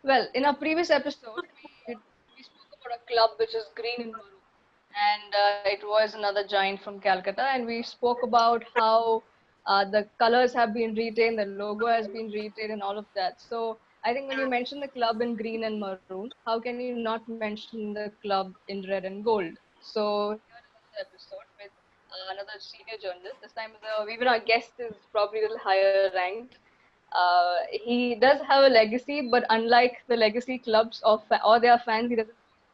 Well, in our previous episode, we spoke about a club which is green in maroon, and it was another giant from Calcutta, and we spoke about how the colors have been retained, the logo has been retained, and all of that. So I think when you mention the club in green and maroon, how can you not mention the club in red and gold? So here is another episode with another senior journalist. This time, even our guest is probably a little higher ranked. He does have a legacy, but unlike the legacy clubs or their fans, he doesn't boast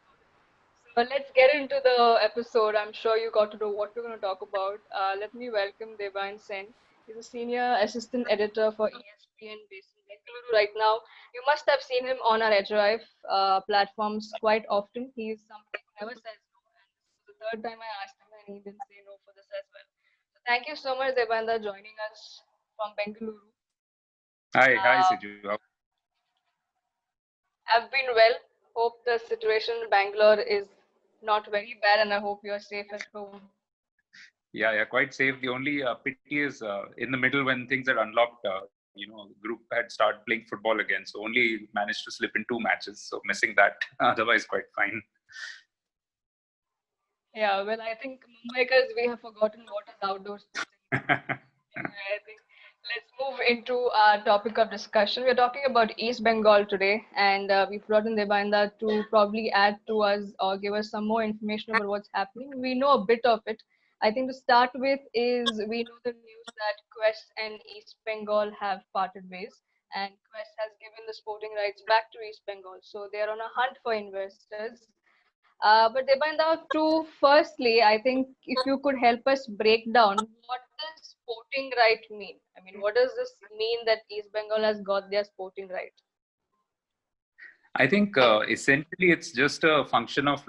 about it. So let's get into the episode. I'm sure you got to know what we're going to talk about. Let me welcome Devan Sen. He's a senior assistant editor for ESPN based in Bengaluru right now. You must have seen him on our EdgeRive platforms quite often. He's somebody who never says no, and this was the third time I asked him, and he didn't say no for this as well. So thank you so much, Devanda, joining us from Bengaluru. Hi, Uh, Siju. I've been well. Hope the situation in Bangalore is not very bad, and I hope you're safe at home. Yeah, quite safe. The only pity is in the middle when things had unlocked, group had started playing football again. So only managed to slip in two matches. So missing that. Otherwise, quite fine. Yeah, well, I think Mumbaikars, we have forgotten what is outdoor sports anymore. Anyway, I think let's move into our topic of discussion. We're talking about East Bengal today, and we've brought in Devanda to probably add to us or give us some more information about what's happening. We know a bit of it. I think to start with is we know the news that Quest and East Bengal have parted ways, and Quest has given the sporting rights back to East Bengal. So they are on a hunt for investors. But Devanda, to firstly, I think if you could help us break down what does sporting right mean? I mean, what does this mean that East Bengal has got their sporting right? I think essentially it's just a function of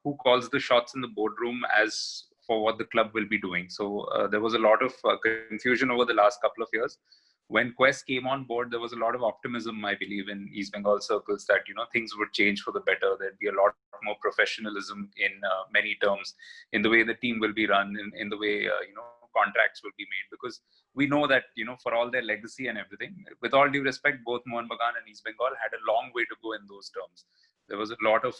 who calls the shots in the boardroom as for what the club will be doing. So there was a lot of confusion over the last couple of years. When Quest came on board, there was a lot of optimism, I believe, in East Bengal circles that things would change for the better. There'd be a lot more professionalism in many terms, in the way the team will be run, in the way contracts will be made. Because we know that for all their legacy and everything, with all due respect, both Mohan Bagan and East Bengal had a long way to go in those terms. There was a lot of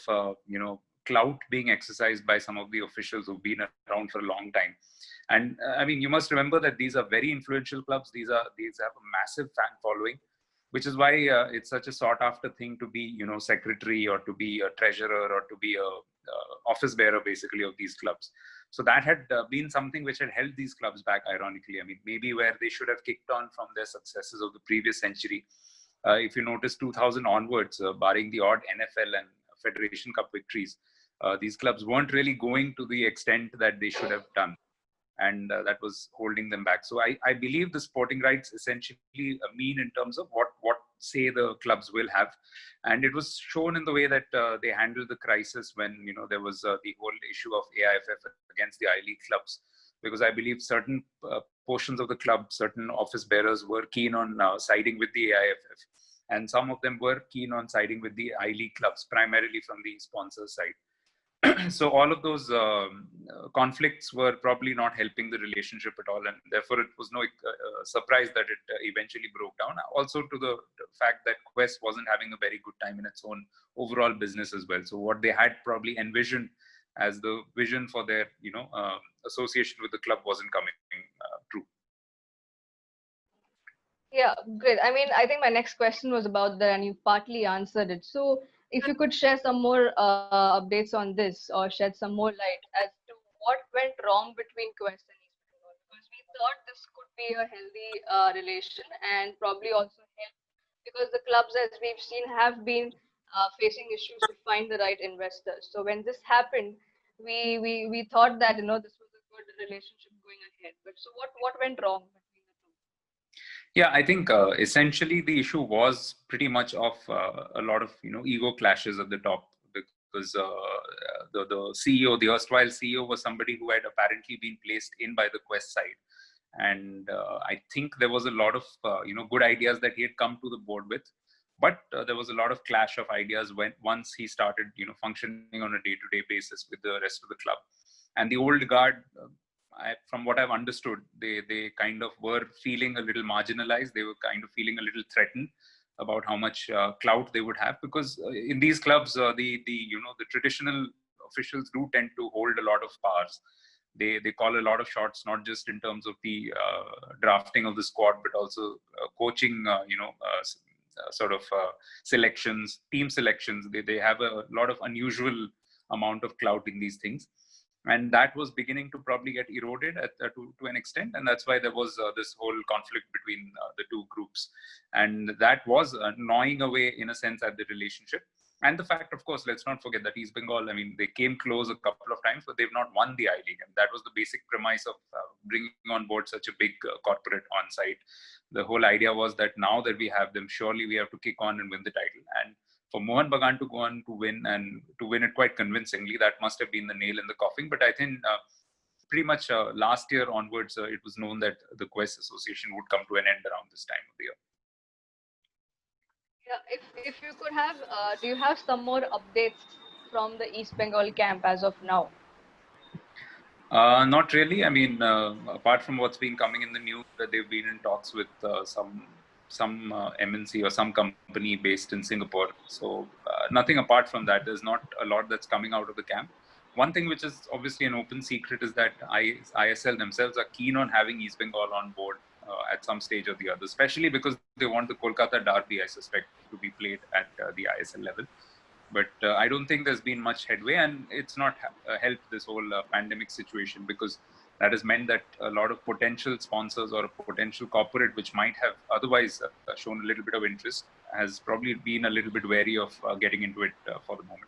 clout being exercised by some of the officials who've been around for a long time. And I mean, you must remember that these are very influential clubs. These have a massive fan following, which is why it's such a sought after thing to be secretary or to be a treasurer or to be a office bearer basically of these clubs. So that had been something which had held these clubs back, ironically. I mean, maybe where they should have kicked on from their successes of the previous century. If you notice 2000 onwards, barring the odd NFL and Federation Cup victories, these clubs weren't really going to the extent that they should have done, and that was holding them back. So I believe the sporting rights essentially mean in terms of what say the clubs will have, and it was shown in the way that they handled the crisis when there was the whole issue of AIFF against the I League clubs, because I believe certain portions of the club, certain office bearers were keen on siding with the AIFF, and some of them were keen on siding with the I League clubs, primarily from the sponsor side. So all of those conflicts were probably not helping the relationship at all, and therefore it was no surprise that it eventually broke down. Also to the fact that Quest wasn't having a very good time in its own overall business as well. So what they had probably envisioned as the vision for their association with the club wasn't coming true. Yeah, great. I mean, I think my next question was about that, and you partly answered it. So, if you could share some more updates on this or shed some more light as to what went wrong between Quest and East Bengal, because we thought this could be a healthy relation and probably also help because the clubs, as we've seen, have been facing issues to find the right investors. So, when this happened, we thought that this was a good relationship going ahead. But so, what went wrong between the two? Yeah, I think essentially the issue was pretty much of a lot of ego clashes at the top, because the CEO, the erstwhile CEO, was somebody who had apparently been placed in by the Quest side, and I think there was a lot of good ideas that he had come to the board with, but there was a lot of clash of ideas when once he started functioning on a day-to-day basis with the rest of the club, and the old guard. From what I've understood, they kind of were feeling a little marginalized. They were kind of feeling a little threatened about how much clout they would have, because in these clubs, the traditional officials do tend to hold a lot of powers. They call a lot of shots, not just in terms of the drafting of the squad, but also coaching, sort of selections, team selections. They have a lot of unusual amount of clout in these things, and that was beginning to probably get eroded to an extent, and that's why there was this whole conflict between the two groups, and that was gnawing away in a sense at the relationship. And the fact, of course, let's not forget that East Bengal, I mean, they came close a couple of times, but they've not won the I League. And that was the basic premise of bringing on board such a big corporate on site. The whole idea was that now that we have them, surely we have to kick on and win the title. And for Mohun Bagan to go on to win, and to win it quite convincingly, that must have been the nail in the coffin. But I think pretty much last year onwards, it was known that the Quest Association would come to an end around this time of the year. Yeah, if you could have, do you have some more updates from the East Bengal camp as of now? Not really. I mean, apart from what's been coming in the news, that they've been in talks with some MNC or some company based in Singapore. So nothing apart from that. There's not a lot that's coming out of the camp. One thing which is obviously an open secret is that ISL themselves are keen on having East Bengal on board at some stage or the other, especially because they want the Kolkata derby, I suspect, to be played at the ISL level. But I don't think there's been much headway, and it's not helped this whole pandemic situation, because that has meant that a lot of potential sponsors or a potential corporate which might have otherwise shown a little bit of interest has probably been a little bit wary of getting into it for the moment.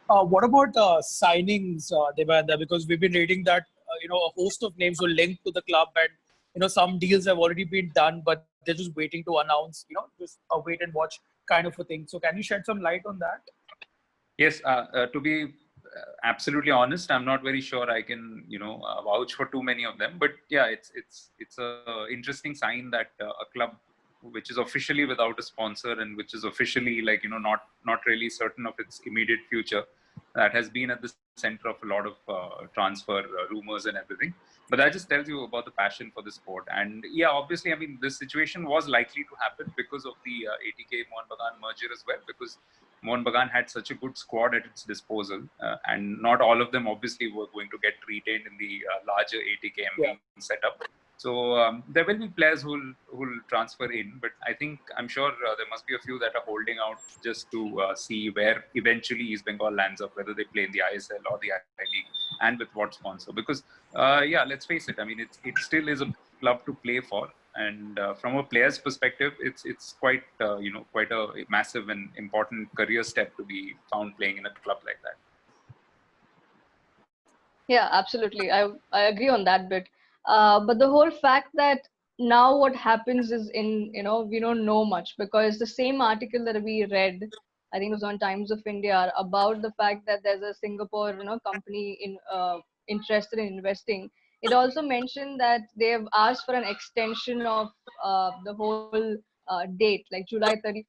What about signings, Devendra? Because we've been reading that a host of names were linked to the club, and some deals have already been done, but they're just waiting to announce. Just a wait and watch kind of a thing. So, can you shed some light on that? Yes, to be absolutely honest, I'm not very sure I can vouch for too many of them. But yeah, it's a interesting sign that a club which is officially without a sponsor and which is officially not really certain of its immediate future, that has been at the center of a lot of transfer rumors and everything. But that just tells you about the passion for the sport. And yeah, obviously, I mean, this situation was likely to happen because of the ATK Mohun Bagan merger as well, because Mohun Bagan had such a good squad at its disposal, and not all of them obviously were going to get retained in the larger ATK setup. So there will be players who will transfer in, but I'm sure there must be a few that are holding out just to see where eventually East Bengal lands up, whether they play in the ISL or the I League, and with what sponsor. Because let's face it, I mean, it still is a club to play for, and from a player's perspective, it's quite quite a massive and important career step to be found playing in a club like that. Yeah, absolutely. I agree on that bit. But the whole fact that now what happens is we don't know much, because the same article that we read, I think it was on Times of India, about the fact that there's a Singapore company interested in investing. It also mentioned that they have asked for an extension of the whole date, like July 31st.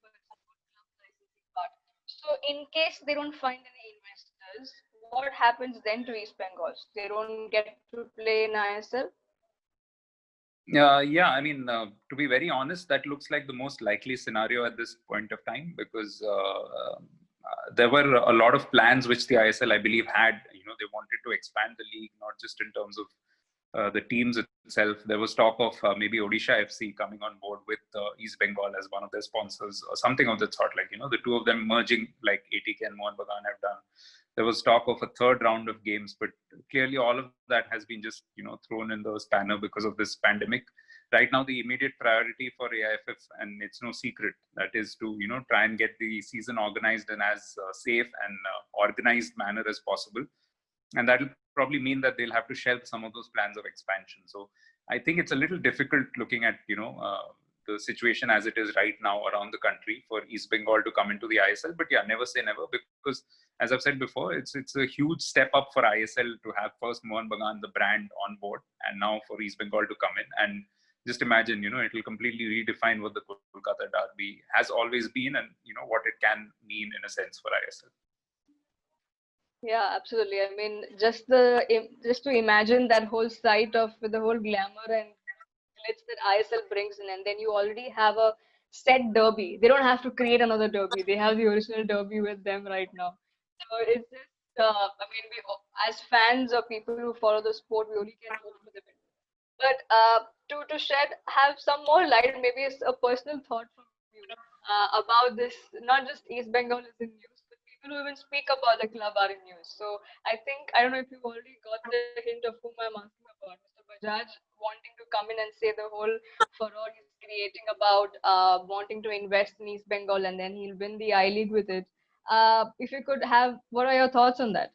So in case they don't find any investors, what happens then to East Bengal? They don't get to play in ISL? Yeah, I mean, to be very honest, that looks like the most likely scenario at this point of time, because there were a lot of plans which the ISL, I believe, had. They wanted to expand the league, not just in terms of the teams itself. There was talk of maybe Odisha FC coming on board with East Bengal as one of their sponsors, or something of that sort. Like, the two of them merging, like ATK and Mohun Bagan have done. There was talk of a third round of games, but clearly all of that has been just thrown in the spanner because of this pandemic. Right now, the immediate priority for AIFF, and it's no secret, that is to try and get the season organized in as safe and organized manner as possible, and that'll probably mean that they'll have to shelve some of those plans of expansion. So I think it's a little difficult looking at the situation as it is right now around the country for East Bengal to come into the ISL. But yeah, never say never, because as I've said before, it's a huge step up for ISL to have first Mohun Bagan, the brand, on board, and now for East Bengal to come in. And just imagine, it will completely redefine what the Kolkata derby has always been, and what it can mean in a sense for ISL. Yeah, absolutely. I mean, just to imagine that whole sight of the whole glamour and glitz that ISL brings in, and then you already have a set derby. They don't have to create another derby. They have the original derby with them right now. So it's just, I mean, as fans or people who follow the sport, we only can hope for the best. But to shed have some more light, maybe it's a personal thought from you about this. Not just East Bengal is in news, but people who even speak about the club are in news. So I don't know if you've already got the hint of whom I'm asking about. Mr. Bajaj wanting to come in and say the whole furore he's creating about wanting to invest in East Bengal and then he'll win the I League with it. If you could have, what are your thoughts on that?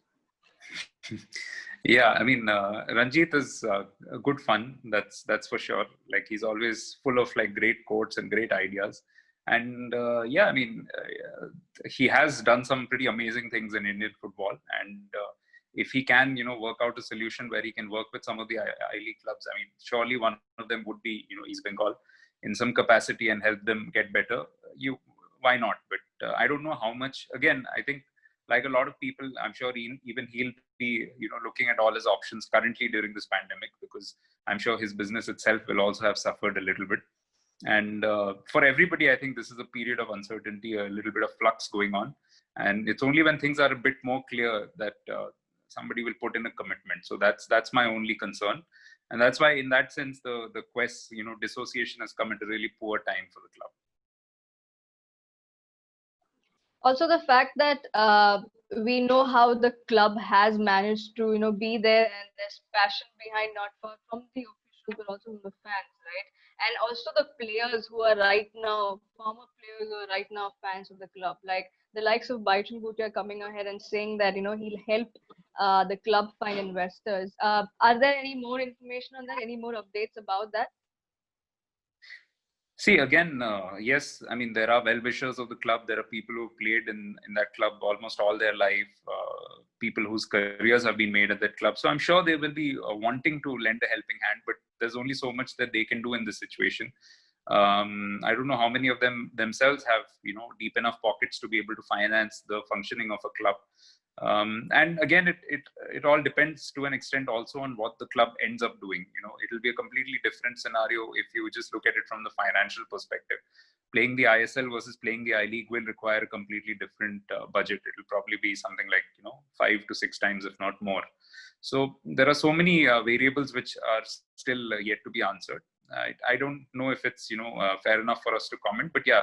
Yeah, I mean, Ranjit is a good fun. That's for sure. Like he's always full of like great quotes and great ideas. And yeah, I mean, he has done some pretty amazing things in Indian football. And if he can, work out a solution where he can work with some of the I League clubs, I mean, surely one of them would be, East Bengal in some capacity and help them get better. Why not? But I don't know how much. Again, I think like a lot of people, I'm sure even he'll be, looking at all his options currently during this pandemic, because I'm sure his business itself will also have suffered a little bit. And for everybody, I think this is a period of uncertainty, a little bit of flux going on. And it's only when things are a bit more clear that somebody will put in a commitment. So that's my only concern. And that's why, in that sense, the Quest, dissociation has come at a really poor time for the club. Also the fact that we know how the club has managed to be there, and there's passion behind, not from the officials but also from the fans, right? And also the players who are right now, former players who are right now fans of the club, like the likes of Baichung Bhutia coming ahead and saying that he'll help the club find investors. Are there any more information on that, any more updates about that? See, again, yes, I mean, there are well-wishers of the club. There are people who played in that club almost all their life, people whose careers have been made at that club. So I'm sure they will be wanting to lend a helping hand, but there's only so much that they can do in this situation. I don't know how many of them themselves have, deep enough pockets to be able to finance the functioning of a club. And again, it all depends to an extent also on what the club ends up doing. It'll be a completely different scenario if you just look at it from the financial perspective. Playing the ISL versus playing the I League will require a completely different budget. It will probably be something like 5 to 6 times, if not more. So there are so many variables which are still yet to be answered. I don't know if it's fair enough for us to comment, but yeah,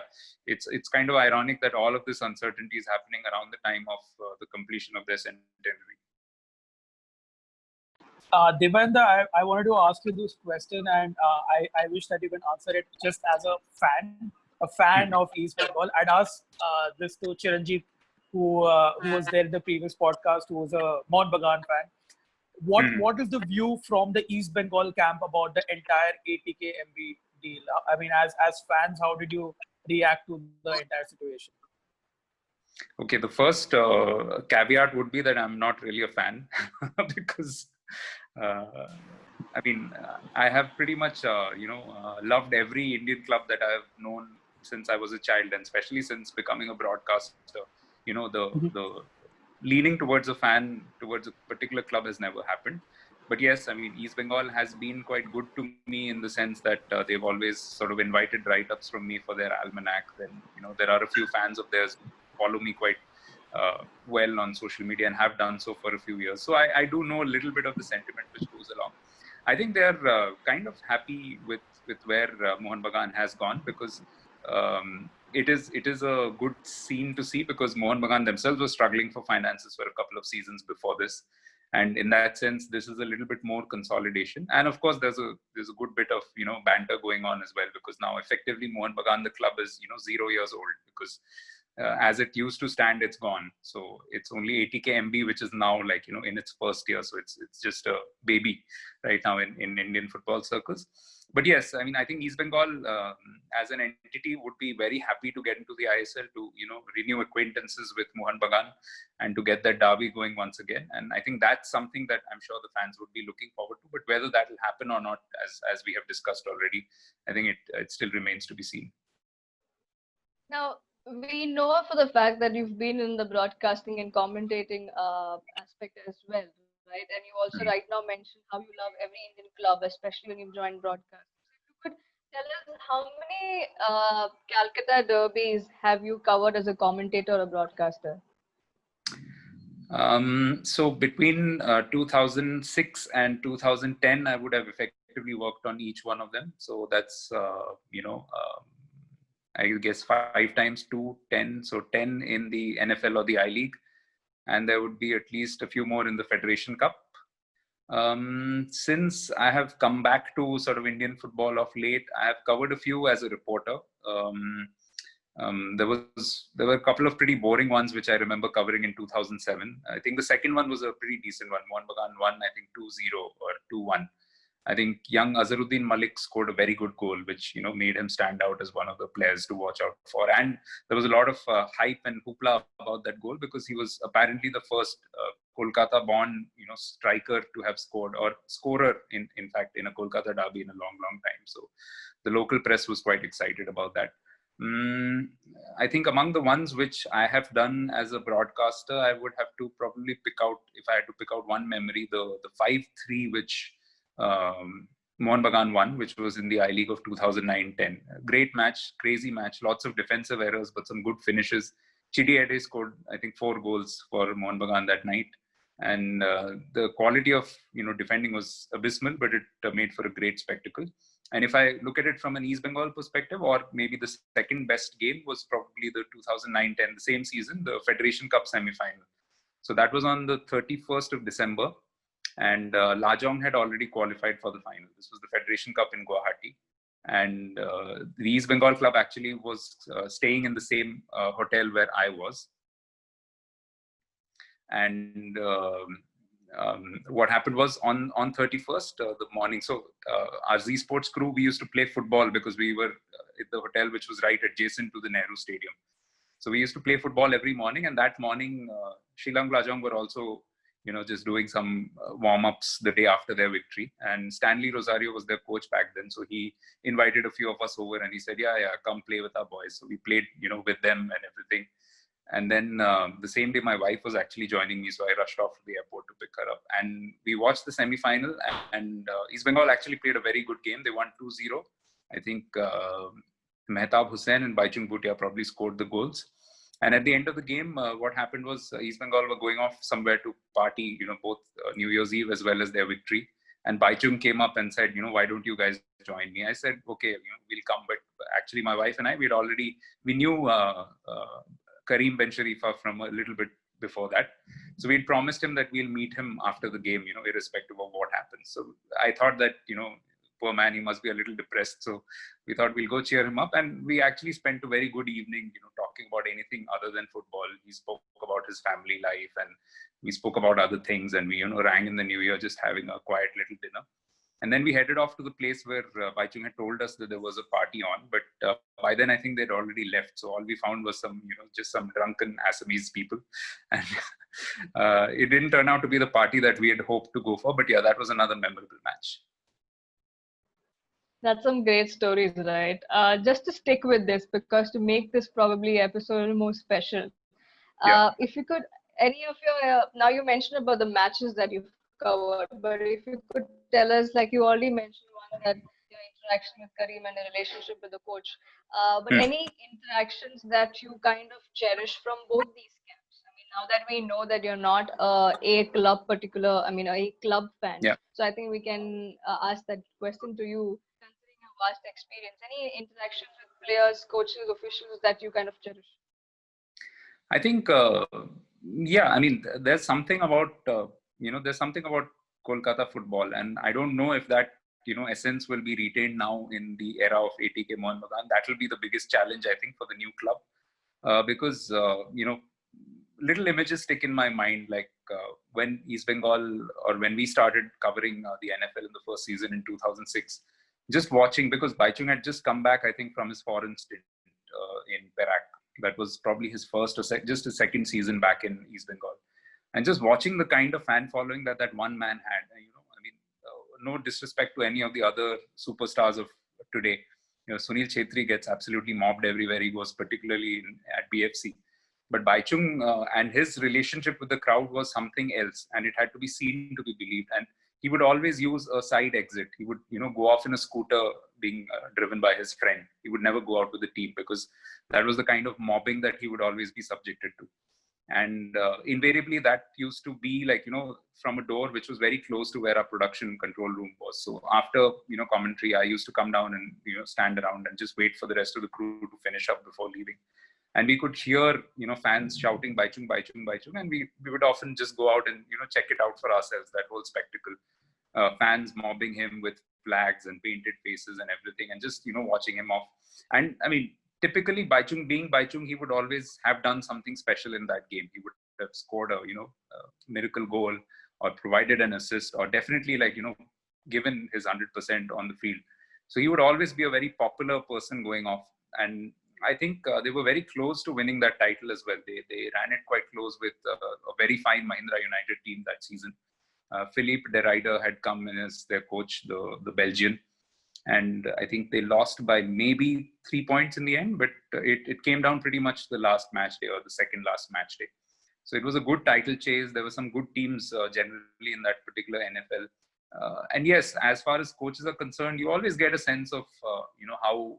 it's kind of ironic that all of this uncertainty is happening around the time of the completion of their centenary. Devendra, I wanted to ask you this question, and I wish that you can answer it just as a fan of East Bengal. I'd ask this to Chiranjeev, who was there in the previous podcast, who was a Mohun Bagan fan. What is the view from the East Bengal camp about the entire ATK MB deal? I mean, as fans, how did you react to the entire situation? Okay, the first caveat would be that I'm not really a fan because I mean, I have pretty much loved every Indian club that I've known since I was a child, and especially since becoming a broadcaster. The leaning towards a fan, towards a particular club has never happened. But yes, I mean, East Bengal has been quite good to me in the sense that they've always sort of invited write-ups from me for their almanac. Then, there are a few fans of theirs who follow me quite well on social media and have done so for a few years. So I do know a little bit of the sentiment which goes along. I think they're kind of happy with where Mohun Bagan has gone, because it is a good scene to see, because Mohun Bagan themselves were struggling for finances for a couple of seasons before this, and in that sense, this is a little bit more consolidation. And of course, there's a good bit of banter going on as well, because now effectively Mohun Bagan, the club, is 0 years old, because as it used to stand, it's gone. So it's only ATK MB which is now in its first year. So it's just a baby right now in Indian football circles. But yes, I mean, I think East Bengal as an entity would be very happy to get into the ISL, to renew acquaintances with Mohun Bagan and to get that derby going once again. And I think that's something that I'm sure the fans would be looking forward to. But whether that will happen or not, as we have discussed already, I think it still remains to be seen. Now, we know for the fact that you've been in the broadcasting and commentating aspect as well, right? And you also right now mentioned how you love every Indian club, especially when you've joined broadcast. So if you could Tell us how many Calcutta derbies have you covered as a commentator or broadcaster? So between 2006 and 2010, I would have effectively worked on each one of them. So that's, I guess 5 times 2, 10. So 10 in the NFL or the I League. And there would be at least a few more in the Federation Cup. Since I have come back to sort of Indian football of late, I have covered a few as a reporter. There were a couple of pretty boring ones which I remember covering in 2007. I think the second one was a pretty decent one. Mohun Bagan won, I think 2-0 or 2-1. I think young Azharuddin Malik scored a very good goal, which made him stand out as one of the players to watch out for. And there was a lot of hype and hoopla about that goal because he was apparently the first Kolkata-born striker to have scored, or scorer in fact in a Kolkata derby in a long time. So the local press was quite excited about that. I think among the ones which I have done as a broadcaster, I would have to probably pick out, if I had to pick out one memory, the 5-3 which Mohun Bagan won, which was in the I League of 2009-10. Great match, crazy match, lots of defensive errors, but some good finishes. Chidi Ede scored, I think, 4 goals for Mohun Bagan that night. And the quality of defending was abysmal, but it made for a great spectacle. And if I look at it from an East Bengal perspective, or maybe the second best game was probably the 2009-10, the same season, the Federation Cup semi-final. So that was on the 31st of December. And Lajong had already qualified for the final. This was the Federation Cup in Guwahati. And the East Bengal club actually was staying in the same hotel where I was. And what happened was on 31st, the morning. So our Z Sports crew, we used to play football because we were at the hotel, which was right adjacent to the Nehru Stadium. So we used to play football every morning. And that morning, Shillong Lajong were also just doing some warm-ups the day after their victory. And Stanley Rosario was their coach back then. So he invited a few of us over and he said, yeah, come play with our boys. So we played, with them and everything. And then the same day, my wife was actually joining me. So I rushed off to the airport to pick her up. And we watched the semi-final. And East Bengal actually played a very good game. They won 2-0. I think Mehtab Hussain and Baichung Bhutia probably scored the goals. And at the end of the game, what happened was East Bengal were going off somewhere to party, both New Year's Eve as well as their victory. And Baichung came up and said, why don't you guys join me? I said, okay, we'll come. But actually, my wife and I, we knew Karim Ben Sharifa from a little bit before that. So we'd promised him that we'll meet him after the game, irrespective of what happens. So I thought that, poor man, he must be a little depressed. So we thought we'll go cheer him up. And we actually spent a very good evening, talking about anything other than football. He spoke about his family life and we spoke about other things. And we, rang in the new year, just having a quiet little dinner. And then we headed off to the place where Baichung had told us that there was a party on. But by then, I think they'd already left. So all we found was just some drunken Assamese people. And it didn't turn out to be the party that we had hoped to go for. But yeah, that was another memorable match. That's some great stories, right? Just to stick with this, because to make this probably episode more special, if you could, any of your, now you mentioned about the matches that you've covered, but if you could tell us, like you already mentioned one, that your interaction with Karim and the relationship with the coach, but any interactions that you kind of cherish from both these camps? I mean, now that we know that you're not a club a club fan. Yeah. So I think we can ask that question to you, considering your vast experience. Any interactions with players, coaches, officials that you kind of cherish? I think, there's something about, there's something about Kolkata football. And I don't know if that, essence will be retained now in the era of ATK Mohun Bagan. That will be the biggest challenge, I think, for the new club. Because, little images stick in my mind, like when East Bengal, or when we started covering the NFL in the first season in 2006, just watching, because Baichung had just come back, I think, from his foreign stint in Perak. That was probably his first or just his second season back in East Bengal. And just watching the kind of fan following that one man had, no disrespect to any of the other superstars of today. Sunil Chhetri gets absolutely mobbed everywhere he goes, particularly at BFC. But Baichung and his relationship with the crowd was something else, and it had to be seen to be believed. And he would always use a side exit. He would, go off in a scooter being driven by his friend. He would never go out with the team because that was the kind of mobbing that he would always be subjected to. And invariably that used to be like, from a door which was very close to where our production control room was. So after, commentary, I used to come down and, stand around and just wait for the rest of the crew to finish up before leaving. And we could hear, fans shouting Baichung, Baichung, Baichung. And we would often just go out and, check it out for ourselves, that whole spectacle. Fans mobbing him with flags and painted faces and everything, and just, watching him off. And I mean, typically Baichung being Baichung, he would always have done something special in that game. He would have scored a, miracle goal, or provided an assist, or definitely given his 100% on the field. So he would always be a very popular person going off. And I think they were very close to winning that title as well. They ran it quite close with a very fine Mahindra United team that season. Philippe de Ruyter had come in as their coach, the Belgian. And I think they lost by maybe 3 points in the end, but it came down pretty much the last match day, or the second last match day. So it was a good title chase. There were some good teams generally in that particular NFL. And yes, as far as coaches are concerned, you always get a sense of, how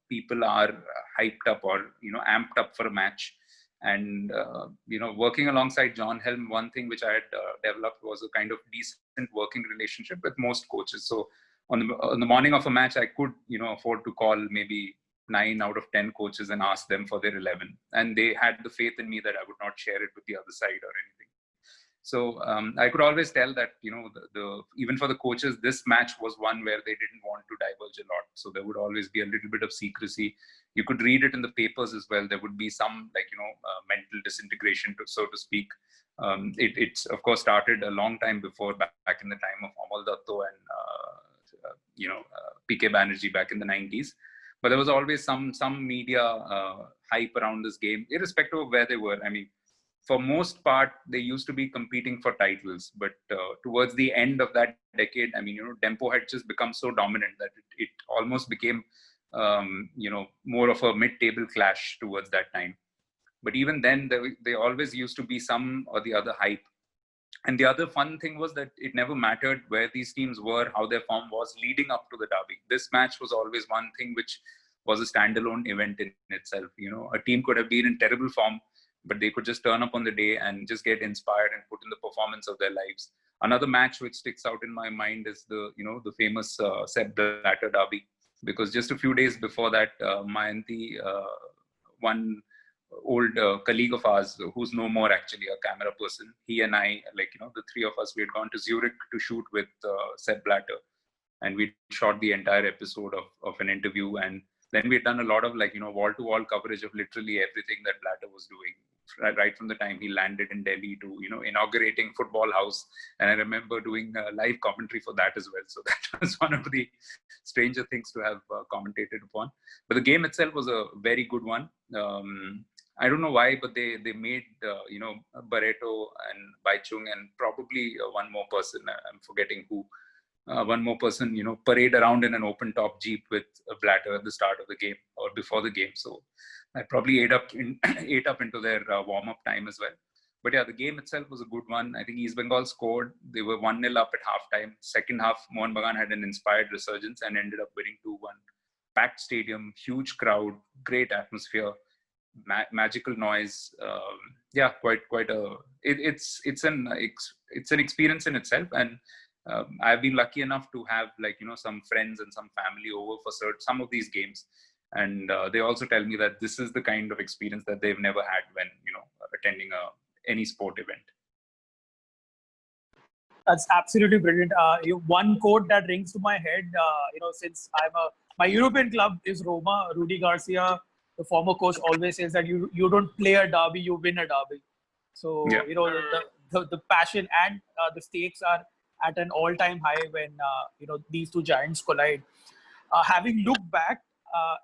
people are hyped up or, amped up for a match. And, working alongside John Helm, one thing which I had developed was a kind of decent working relationship with most coaches. So on the morning of a match, I could, afford to call maybe 9 out of 10 coaches and ask them for their 11. And they had the faith in me that I would not share it with the other side or anything. So I could always tell that, even for the coaches, this match was one where they didn't want to diverge a lot. So there would always be a little bit of secrecy. You could read it in the papers as well. There would be some, mental disintegration, so to speak. It's of course started a long time before, back in the time of Amal Datto and, PK Banerjee back in the 90s. But there was always some media hype around this game, irrespective of where they were. I mean, for most part, they used to be competing for titles. But towards the end of that decade, I mean, Dempo had just become so dominant that it almost became, more of a mid-table clash towards that time. But even then, they always used to be some or the other hype. And the other fun thing was that it never mattered where these teams were, how their form was leading up to the derby. This match was always one thing which was a standalone event in itself. A team could have been in terrible form, but they could just turn up on the day and just get inspired and put in the performance of their lives. Another match which sticks out in my mind is the famous Sepp Blatter derby, because just a few days before that, Mayanti, one old colleague of ours who's no more actually a camera person, he and I, the three of us, we had gone to Zurich to shoot with Sepp Blatter, and we shot the entire episode of an interview. And then we had done a lot of wall-to-wall coverage of literally everything that Blatter was doing, right from the time he landed in Delhi to inaugurating Football House. And I remember doing live commentary for that as well. So that was one of the stranger things to have commentated upon. But the game itself was a very good one. I don't know why, but they made Barreto and Baichung and probably one more person, I'm forgetting who, one more person, parade around in an open top Jeep with a Blatter at the start of the game or before the game. So I probably ate up into their warm up time as well. But yeah, the game itself was a good one. I think East Bengal scored. They were 1-0 up at halftime. Second half, Mohan Bagan had an inspired resurgence and ended up winning 2-1. Packed stadium, huge crowd, great atmosphere. Magical noise. Quite a. It's an experience in itself, and I've been lucky enough to have some friends and some family over for some of these games, and they also tell me that this is the kind of experience that they've never had when attending any sport event. That's absolutely brilliant. One quote that rings to my head, since my European club is Roma. Rudi Garcia, the former coach, always says that you don't play a derby, you win a derby. So Yeah. The passion and the stakes are at an all-time high when these two giants collide. Having looked back,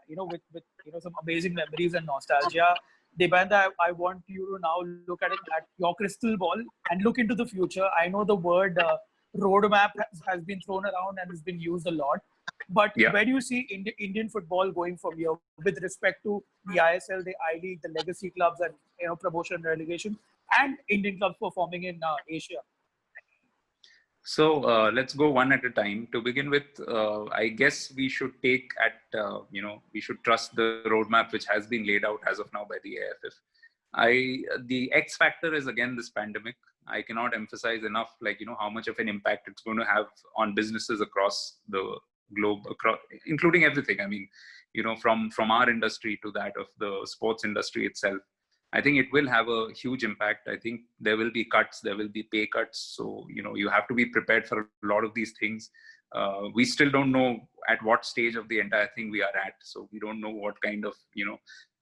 with some amazing memories and nostalgia, Debanda, I want you to now look at your crystal ball and look into the future. I know the word roadmap has been thrown around and has been used a lot. But where do you see Indian football going from here with respect to the ISL, the I-League, the legacy clubs, and promotion and relegation, and Indian clubs performing in Asia? So let's go one at a time. To begin with, I guess we should take we should trust the roadmap which has been laid out as of now by the AIFF. The X factor is again this pandemic. I cannot emphasize enough, how much of an impact it's going to have on businesses across the globe, including everything. I mean, from our industry to that of the sports industry itself. I think it will have a huge impact. I think there will be cuts, there will be pay cuts. So, you have to be prepared for a lot of these things. We still don't know at what stage of the entire thing we are at. So we don't know what kind of,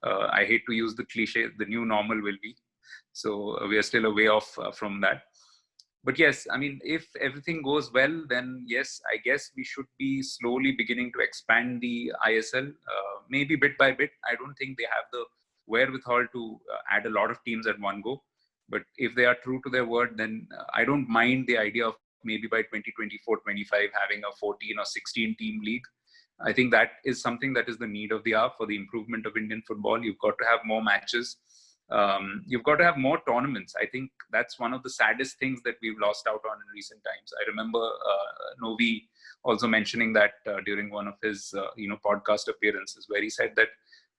I hate to use the cliche, the new normal will be. So we are still a way off from that. But yes, I mean, if everything goes well, then yes, I guess we should be slowly beginning to expand the ISL, maybe bit by bit. I don't think they have the wherewithal to add a lot of teams at one go. But if they are true to their word, then I don't mind the idea of maybe by 2024-25 having a 14 or 16 team league. I think that is something that is the need of the hour for the improvement of Indian football. You've got to have more matches. You've got to have more tournaments. I think that's one of the saddest things that we've lost out on in recent times. I remember Novi also mentioning that during one of his podcast appearances, where he said that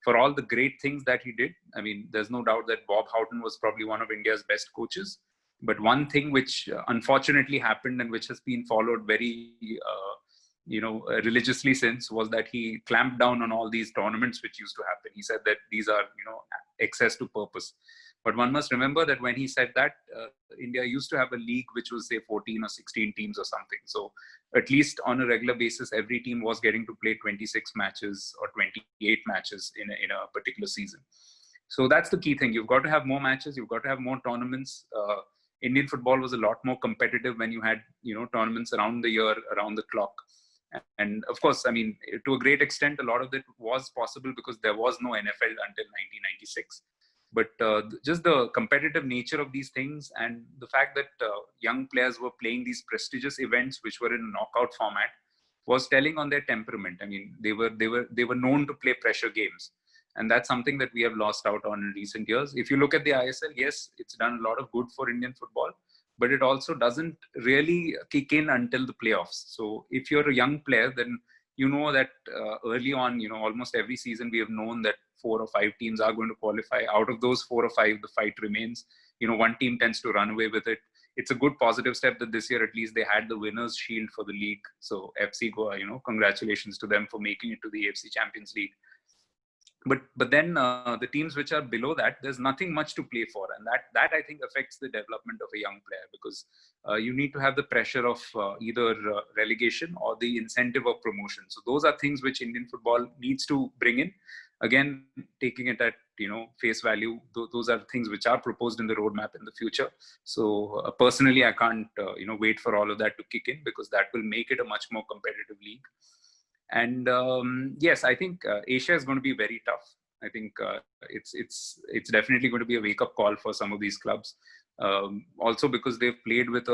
for all the great things that he did, I mean, there's no doubt that Bob Houghton was probably one of India's best coaches. But one thing which unfortunately happened and which has been followed very religiously since, was that he clamped down on all these tournaments which used to happen. He said that these are, excess to purpose. But one must remember that when he said that, India used to have a league which was, say, 14 or 16 teams or something. So at least on a regular basis, every team was getting to play 26 matches or 28 matches in a particular season. So that's the key thing. You've got to have more matches. You've got to have more tournaments. Indian football was a lot more competitive when you had, tournaments around the year, around the clock. And of course, I mean, to a great extent, a lot of it was possible because there was no NFL until 1996. But just the competitive nature of these things and the fact that young players were playing these prestigious events, which were in a knockout format, was telling on their temperament. I mean, they were known to play pressure games. And that's something that we have lost out on in recent years. If you look at the ISL, yes, it's done a lot of good for Indian football, but it also doesn't really kick in until the playoffs. So if you're a young player, then you know that early on, almost every season we have known that 4 or 5 teams are going to qualify. Out of those 4 or 5, the fight remains. One team tends to run away with it. It's a good positive step that this year at least they had the winner's shield for the league. So FC Goa, congratulations to them for making it to the AFC Champions League. But then the teams which are below that, there's nothing much to play for, and that I think affects the development of a young player, because you need to have the pressure of either relegation or the incentive of promotion. So those are things which Indian football needs to bring in. Again, taking it at face value, those are things which are proposed in the roadmap in the future. So personally, I can't wait for all of that to kick in, because that will make it a much more competitive league. And yes, I think Asia is going to be very tough. I think it's definitely going to be a wake-up call for some of these clubs. Also because they've played with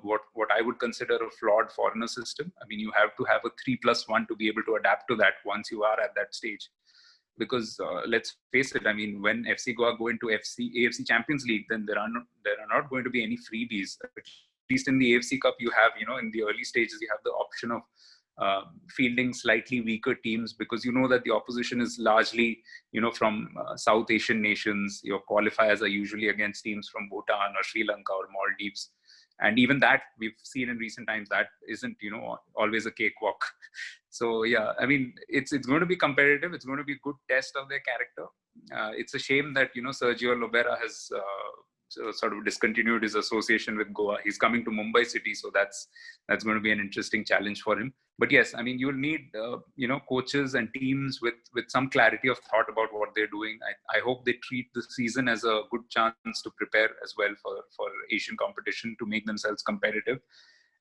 what I would consider a flawed foreigner system. I mean, you have to have a 3+1 to be able to adapt to that once you are at that stage. Because let's face it, I mean, when FC Goa go into AFC Champions League, then there are not going to be any freebies. At least in the AFC Cup, you have, in the early stages, you have the option of fielding slightly weaker teams, because that the opposition is largely from South Asian nations. Your qualifiers are usually against teams from Bhutan or Sri Lanka or Maldives, and even that we've seen in recent times that isn't always a cakewalk. So yeah, I mean, it's going to be competitive. It's going to be a good test of their character. It's a shame that Sergio Lobera has sort of discontinued his association with Goa. He's coming to Mumbai City, so that's going to be an interesting challenge for him. But yes, I mean, you'll need coaches and teams with some clarity of thought about what they're doing. I hope they treat the season as a good chance to prepare as well for Asian competition, to make themselves competitive.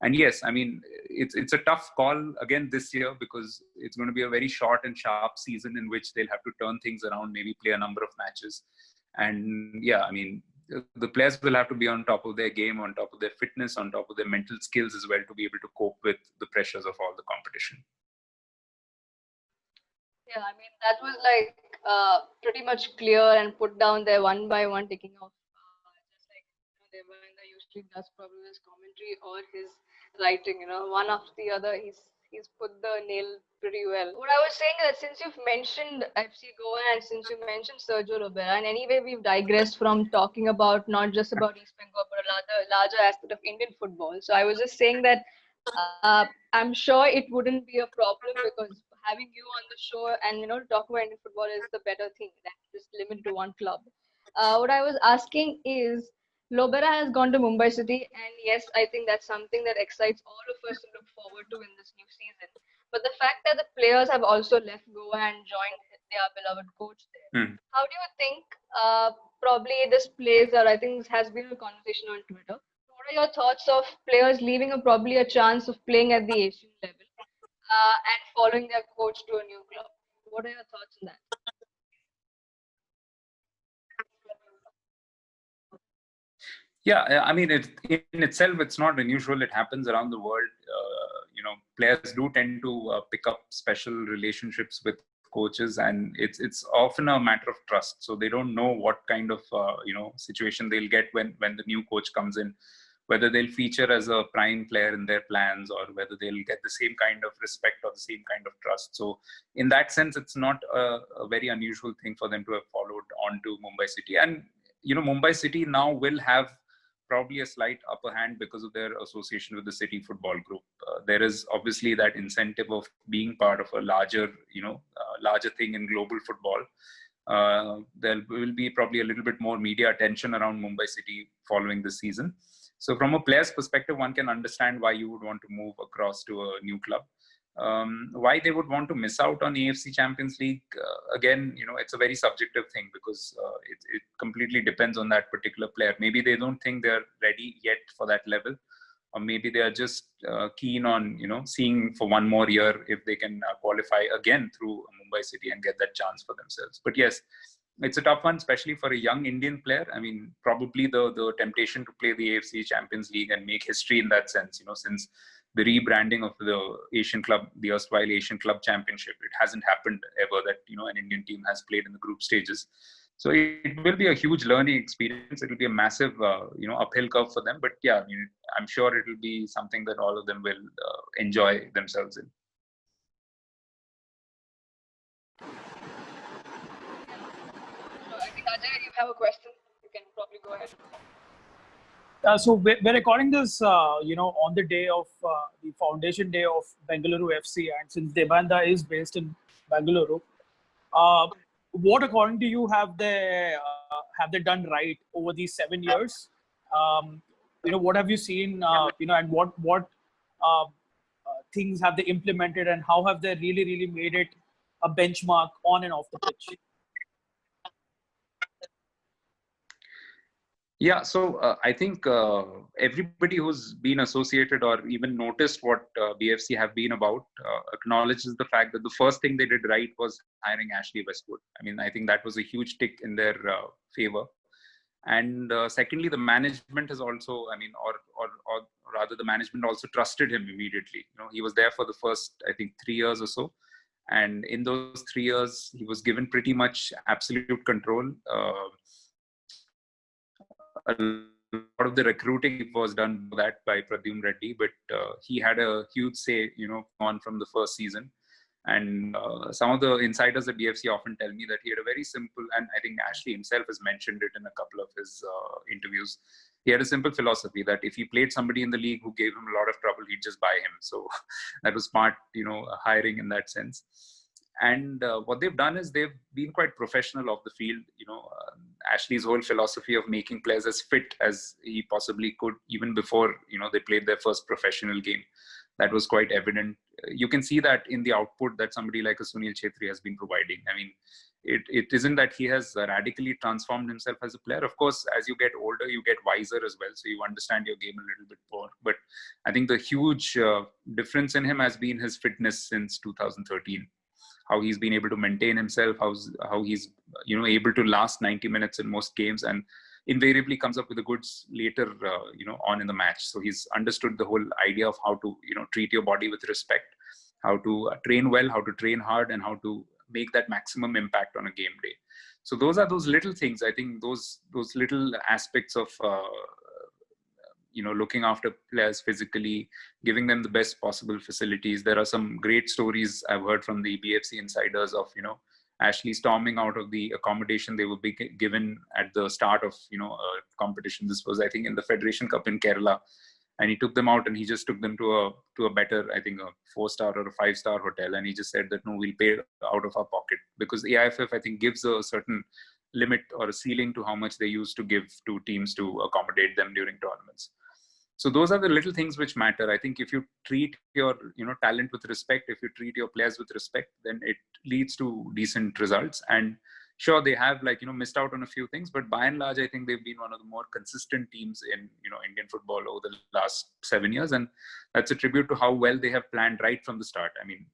And yes, I mean, it's a tough call again this year, because it's going to be a very short and sharp season in which they'll have to turn things around, maybe play a number of matches. And yeah, I mean, the players will have to be on top of their game, on top of their fitness, on top of their mental skills as well, to be able to cope with the pressures of all the competition. Yeah, I mean, that was like pretty much clear and put down there one by one, taking off just like Devendra usually does, probably his commentary or his writing, one after the other. He's put the nail pretty well. What I was saying is that since you've mentioned FC Goa and since you mentioned Sergio Ribera, and anyway we've digressed from talking about not just about East Bengal but a larger aspect of Indian football. So I was just saying that I'm sure it wouldn't be a problem because having you on the show and talk about Indian football is the better thing than just limit to one club. What I was asking is, Lobera has gone to Mumbai City, and yes, I think that's something that excites all of us to look forward to in this new season. But the fact that the players have also left Goa and joined their beloved coach there, Hmm. how do you think probably this plays, or I think this has been a conversation on Twitter. What are your thoughts of players leaving probably a chance of playing at the Asian level and following their coach to a new club? What are your thoughts on that? Yeah, I mean, in itself, it's not unusual. It happens around the world. Players do tend to pick up special relationships with coaches, and it's often a matter of trust. So they don't know what kind of situation they'll get when the new coach comes in, whether they'll feature as a prime player in their plans, or whether they'll get the same kind of respect or the same kind of trust. So in that sense, it's not a very unusual thing for them to have followed on to Mumbai City. And Mumbai City now will have probably a slight upper hand because of their association with the City Football Group. There is obviously that incentive of being part of a larger thing in global football. There will be probably a little bit more media attention around Mumbai City following this season. So from a player's perspective, one can understand why you would want to move across to a new club. Why they would want to miss out on AFC Champions League, again, it's a very subjective thing because it completely depends on that particular player. Maybe they don't think they're ready yet for that level, or maybe they are just keen on seeing for one more year if they can qualify again through Mumbai City and get that chance for themselves. But yes, it's a tough one, especially for a young Indian player. I mean, probably the temptation to play the AFC Champions League and make history in that sense, since the rebranding of the Asian Club, the erstwhile Asian Club Championship, it hasn't happened ever that an Indian team has played in the group stages. So it will be a huge learning experience. It will be a massive, uphill curve for them. But yeah, I mean, I'm sure it will be something that all of them will enjoy themselves in. So I think Ajay, you have a question. You can probably go ahead. So we're recording this, on the day of the foundation day of Bengaluru FC, and since Debanda is based in Bengaluru, what according to you have they done right over these 7 years? What have you seen? And what things have they implemented, and how have they really made it a benchmark on and off the pitch? Yeah, so I think everybody who's been associated or even noticed what BFC have been about acknowledges the fact that the first thing they did right was hiring Ashley Westwood. I mean, I think that was a huge tick in their favor. And secondly, the management has also, I mean, or rather the management also trusted him immediately. He was there for the first, I think, 3 years or so. And in those 3 years, he was given pretty much absolute control. A lot of the recruiting was done that by Pradyum Reddy, but he had a huge say, on from the first season. And some of the insiders at BFC often tell me that he had a very simple, and I think Ashley himself has mentioned it in a couple of his interviews. He had a simple philosophy that if he played somebody in the league who gave him a lot of trouble, he'd just buy him. So that was smart, hiring in that sense. And what they've done is they've been quite professional off the field. Ashley's whole philosophy of making players as fit as he possibly could, even before they played their first professional game, that was quite evident. You can see that in the output that somebody like a Sunil Chhetri has been providing. I mean, it isn't that he has radically transformed himself as a player. Of course, as you get older, you get wiser as well, so you understand your game a little bit more. But I think the huge difference in him has been his fitness since 2013. How he's been able to maintain himself, how he's able to last 90 minutes in most games, and invariably comes up with the goods later on in the match. So he's understood the whole idea of how to treat your body with respect, how to train well, how to train hard, and how to make that maximum impact on a game day. So those are those little things. I think those little aspects of looking after players physically, giving them the best possible facilities. There are some great stories I've heard from the BFC insiders of, Ashley storming out of the accommodation they would be given at the start of, a competition. This was, I think, in the Federation Cup in Kerala. And he took them out and he just took them to a better, I think, a 4-star or a 5-star hotel. And he just said that, no, we'll pay out of our pocket, because the AIFF, I think, gives a certain limit or a ceiling to how much they used to give to teams to accommodate them during tournaments. So those are the little things which matter. I think if you treat your talent with respect, if you treat your players with respect, then it leads to decent results. And sure, they have missed out on a few things, but by and large, I think they've been one of the more consistent teams in Indian football over the last 7 years, and that's a tribute to how well they have planned right from the start. I mean,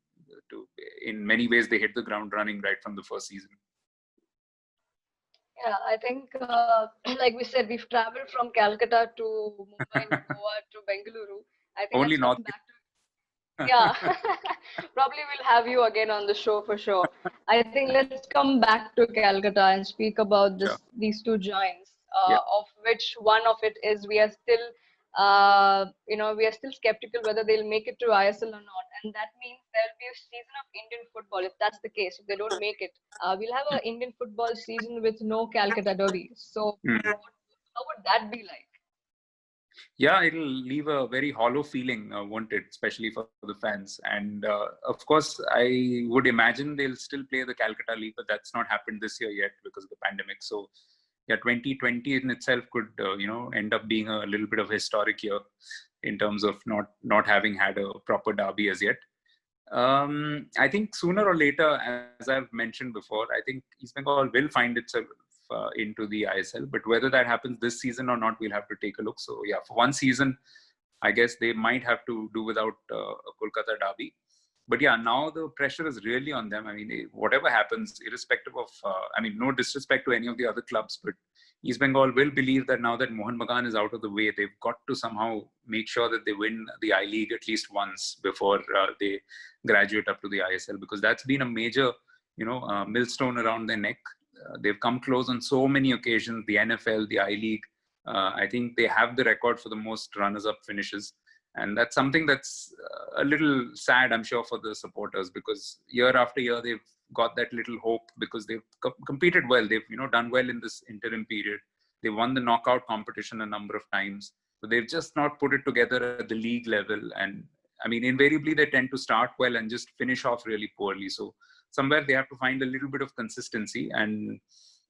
in many ways, they hit the ground running right from the first season. Yeah, I think, like we said, we've traveled from Calcutta to Mumbai, to Goa, to Bengaluru. I think Only let's North. come back to, yeah, probably we'll have you again on the show for sure. I think let's come back to Calcutta and speak about Sure. these two giants, Yeah. of which one of it is we are still, we are still skeptical whether they'll make it to ISL or not, and that means there'll be a season of Indian football if that's the case. If they don't make it, we'll have an Indian football season with no Calcutta Derby. So, how would that be like? Yeah, it'll leave a very hollow feeling, won't it? Especially for the fans. And of course, I would imagine they'll still play the Calcutta League, but that's not happened this year yet because of the pandemic. So, yeah, 2020 in itself could, end up being a little bit of a historic year in terms of not having had a proper derby as yet. I think sooner or later, as I've mentioned before, I think East Bengal will find itself into the ISL, but whether that happens this season or not, we'll have to take a look. So yeah, for one season, I guess they might have to do without a Kolkata derby. But yeah, now the pressure is really on them. I mean, whatever happens, irrespective of, no disrespect to any of the other clubs, but East Bengal will believe that now that Mohan Bagan is out of the way, they've got to somehow make sure that they win the I-League at least once before they graduate up to the ISL, because that's been a major, millstone around their neck. They've come close on so many occasions, the NFL, the I-League. I think they have the record for the most runners-up finishes. And that's something that's a little sad, I'm sure, for the supporters, because year after year, they've got that little hope because they've competed well. They've, done well in this interim period. They won the knockout competition a number of times, but they've just not put it together at the league level. And I mean, invariably, they tend to start well and just finish off really poorly. So somewhere they have to find a little bit of consistency. And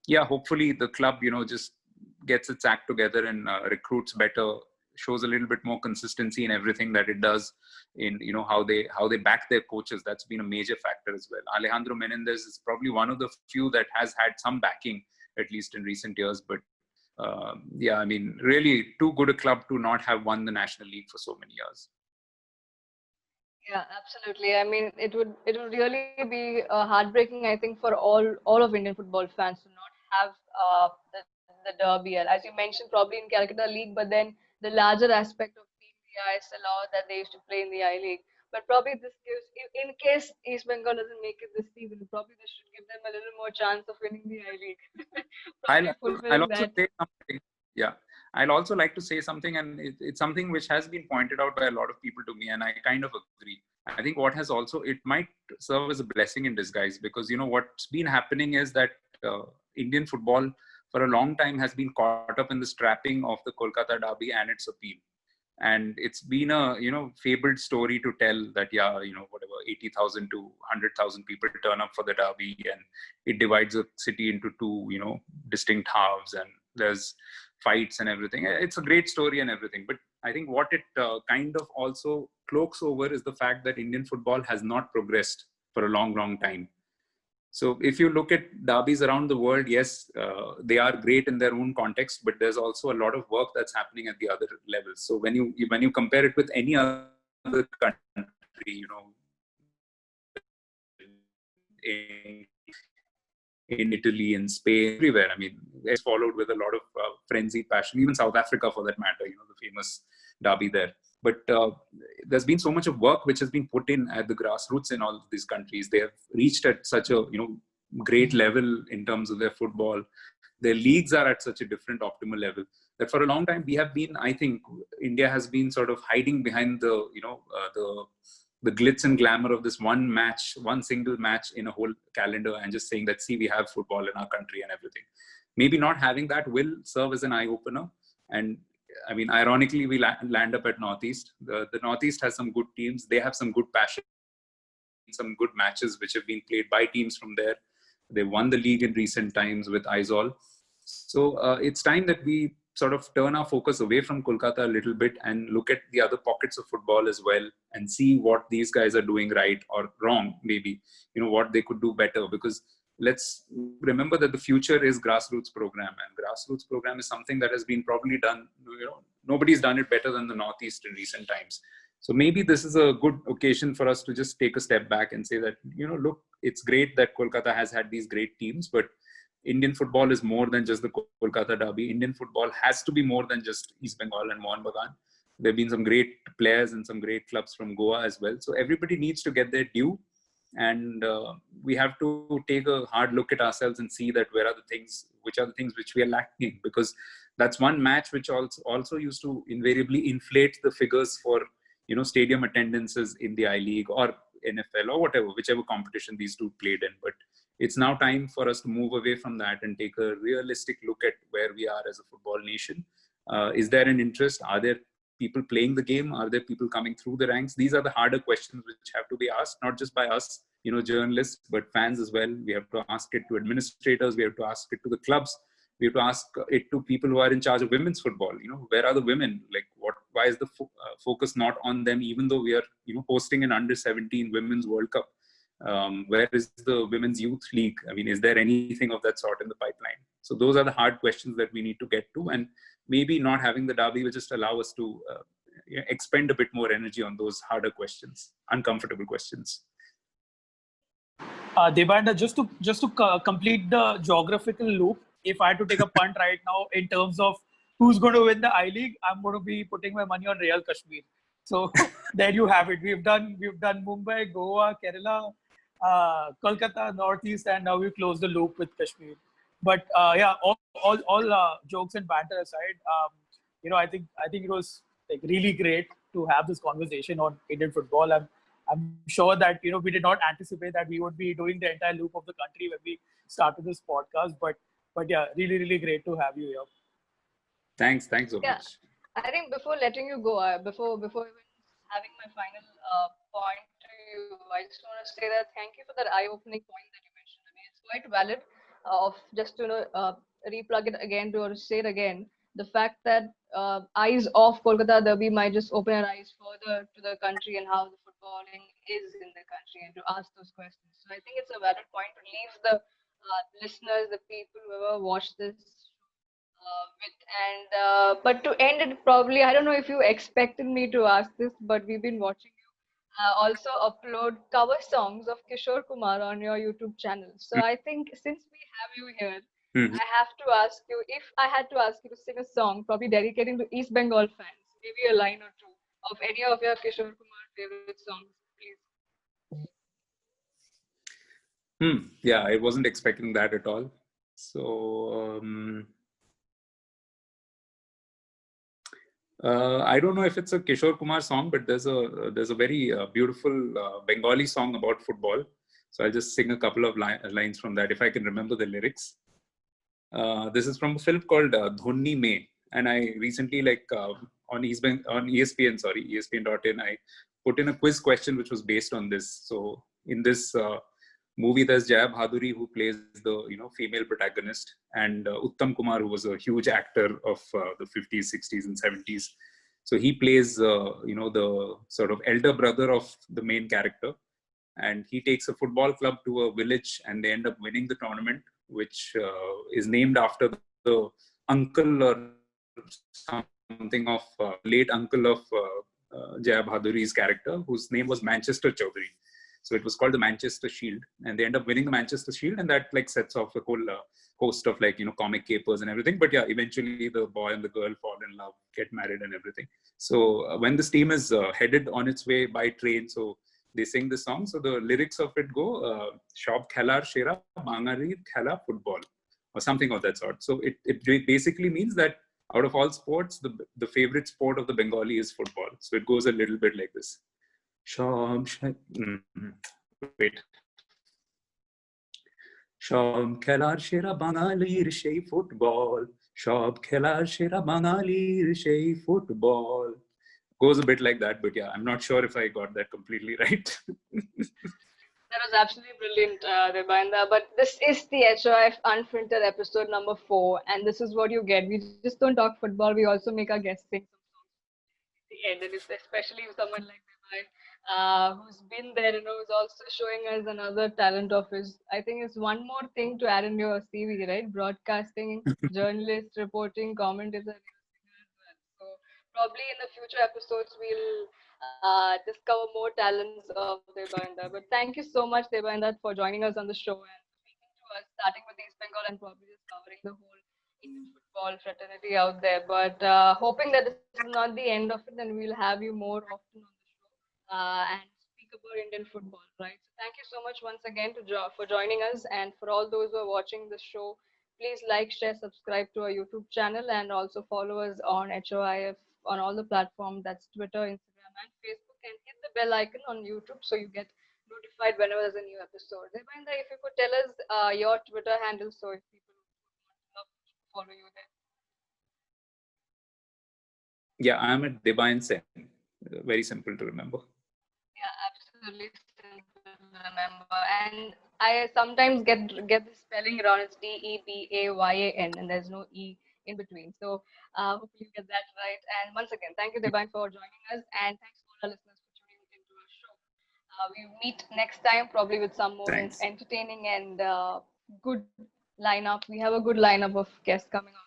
yeah, hopefully the club, just gets its act together and recruits better, shows a little bit more consistency in everything that it does, in how they back their coaches. That's been a major factor as well. Alejandro Menendez is probably one of the few that has had some backing, at least in recent years. But yeah, I mean, really too good a club to not have won the National League for so many years. Yeah, absolutely. I mean, it would really be heartbreaking, I think, for all of Indian football fans to not have the derby. As you mentioned, probably in Calcutta League, but then the larger aspect of being the ISL, or that they used to play in the I-League. But probably this gives, in case East Bengal doesn't make it this season, probably this should give them a little more chance of winning the I-League. I'll also say something. Yeah. I'll also like to say something, and it's something which has been pointed out by a lot of people to me, and I kind of agree. I think what has also, it might serve as a blessing in disguise, because, what's been happening is that Indian football for a long time has been caught up in the trapping of the Kolkata derby and its appeal. And it's been a, fabled story to tell that, yeah, whatever, 80,000 to 100,000 people turn up for the derby, and it divides a city into two, distinct halves, and there's fights and everything. It's a great story and everything. But I think what it kind of also cloaks over is the fact that Indian football has not progressed for a long, long time. So if you look at derbies around the world, yes, they are great in their own context, but there's also a lot of work that's happening at the other levels. So when you compare it with any other country, in Italy, in Spain, everywhere, I mean, it's followed with a lot of frenzied passion. Even South Africa, for that matter, the famous derby there. But there's been so much of work which has been put in at the grassroots in all of these countries. They have reached at such a great level in terms of their football. Their leagues are at such a different optimal level. that for a long time we have been, I think India has been sort of hiding behind the, the glitz and glamour of this one match, one single match in a whole calendar, and just saying that, see, we have football in our country and everything. Maybe not having that will serve as an eye opener. And I mean, ironically, we land up at Northeast. The Northeast has some good teams. They have some good passion, some good matches which have been played by teams from there. They won the league in recent times with Aizawl. So it's time that we sort of turn our focus away from Kolkata a little bit and look at the other pockets of football as well, and see what these guys are doing right or wrong, maybe, what they could do better. Because let's remember that the future is grassroots program, and grassroots program is something that has been probably done, nobody's done it better than the Northeast in recent times. So maybe this is a good occasion for us to just take a step back and say that, look, it's great that Kolkata has had these great teams, but Indian football is more than just the Kolkata derby. Indian football has to be more than just East Bengal and Mohun Bagan. There have been some great players and some great clubs from Goa as well. So everybody needs to get their due. And we have to take a hard look at ourselves and see that which are the things which we are lacking. Because that's one match which also used to invariably inflate the figures for, stadium attendances in the I-League or NFL or whatever, whichever competition these two played in. But it's now time for us to move away from that and take a realistic look at where we are as a football nation. Is there an interest? Are there people playing the game? Are there people coming through the ranks? These are the harder questions which have to be asked, not just by us, journalists, but fans as well. We have to ask it to administrators. We have to ask it to the clubs. We have to ask it to people who are in charge of women's football. Where are the women? Like, why is the focus not on them, even though we are, hosting an under-17 women's World Cup? Where is the women's youth league? I mean, is there anything of that sort in the pipeline? So those are the hard questions that we need to get to, and maybe not having the derby will just allow us to expend a bit more energy on those harder questions, uncomfortable questions. Devanda, just to complete the geographical loop, if I had to take a punt right now in terms of who's going to win the I-League, I'm going to be putting my money on Real Kashmir. So there you have it. We've done Mumbai, Goa, Kerala, Kolkata, Northeast, and now we've closed the loop with Kashmir. But all jokes and banter aside, I think it was like really great to have this conversation on Indian football. I'm sure that we did not anticipate that we would be doing the entire loop of the country when we started this podcast. But yeah, really, really great to have you here. Thanks so much. I think before letting you go, before even having my final point to you, I just want to say that thank you for that eye-opening point that you mentioned. I mean, it's quite valid. Of just to replug it again or say it again, the fact that eyes off Kolkata derby might just open our eyes further to the country and how the footballing is in the country, and to ask those questions. So I think it's a valid point to leave the listeners, the people whoever watch this with. And but to end it, probably, I don't know if you expected me to ask this, but we've been watching you also upload cover songs of Kishore Kumar on your YouTube channel. So I think since we have you here, I have to ask you, if I had to ask you to sing a song, probably dedicating to East Bengal fans, maybe a line or two of any of your Kishore Kumar favorite songs, please. Yeah, I wasn't expecting that at all. So I don't know if it's a Kishore Kumar song, but there's a very beautiful Bengali song about football. So I'll just sing a couple of lines from that if I can remember the lyrics. This is from a film called Dhoni Mein, and I recently on ESPN, ESPN.in, I put in a quiz question which was based on this. So in this movie, there's Jaya Bhaduri, who plays the female protagonist, and Uttam Kumar, who was a huge actor of the 50s, 60s, and 70s. So he plays the sort of elder brother of the main character, and he takes a football club to a village, and they end up winning the tournament, which is named after the uncle or something of late uncle of Jaya Bhaduri's character, whose name was Manchester Chowdhury. So it was called the Manchester Shield, and they end up winning the Manchester Shield, and that sets off a whole host of comic capers and everything. But yeah, eventually the boy and the girl fall in love, get married and everything. So when this team is headed on its way by train, so they sing the song. So the lyrics of it go, Shob Khelar Shera, Bangari Khela Football, or something of that sort. So it basically means that out of all sports, the favorite sport of the Bengali is football. So it goes a little bit like this. Wait. সব খেলার সেরা বাঙালির সেই football, সব খেলার সেরা বাঙালির সেই football. Goes a bit like that, but yeah, I'm not sure if I got that completely right. That was absolutely brilliant, Debinda. But this is the HOF Unfiltered episode number 4, and this is what you get. We just don't talk football, we also make our guests sing some songs at the end, and especially if someone like Debind, who's been there, who's also showing us another talent of his. I think it's one more thing to add in your CV, right? Broadcasting, journalist, reporting, commentator, as well. So probably in the future episodes we'll discover more talents of Debinda. But thank you so much, Debinda, for joining us on the show and speaking to us, starting with East Bengal and probably just covering the whole Indian football fraternity out there. But hoping that this is not the end of it, and we'll have you more often on the show and speak about Indian football, right? So thank you so much once again for joining us, and for all those who are watching the show, please like, share, subscribe to our YouTube channel, and also follow us on HOIF on all the platforms. That's Twitter, Instagram, and Facebook, and hit the bell icon on YouTube so you get notified whenever there's a new episode. Debinder, if you could tell us your Twitter handle, so if people would love to follow you there. Yeah, I'm at Debayan Sen. Very simple to remember. Yeah, absolutely simple to remember. And I sometimes get the spelling wrong. It's Debayan, and there's no E in between. So hopefully you get that right. And once again, thank you, Debayan, for joining us, and thanks for our listeners for tuning into our show. We meet next time, probably with some more Thanks. entertaining and good lineup. We have a good lineup of guests coming on.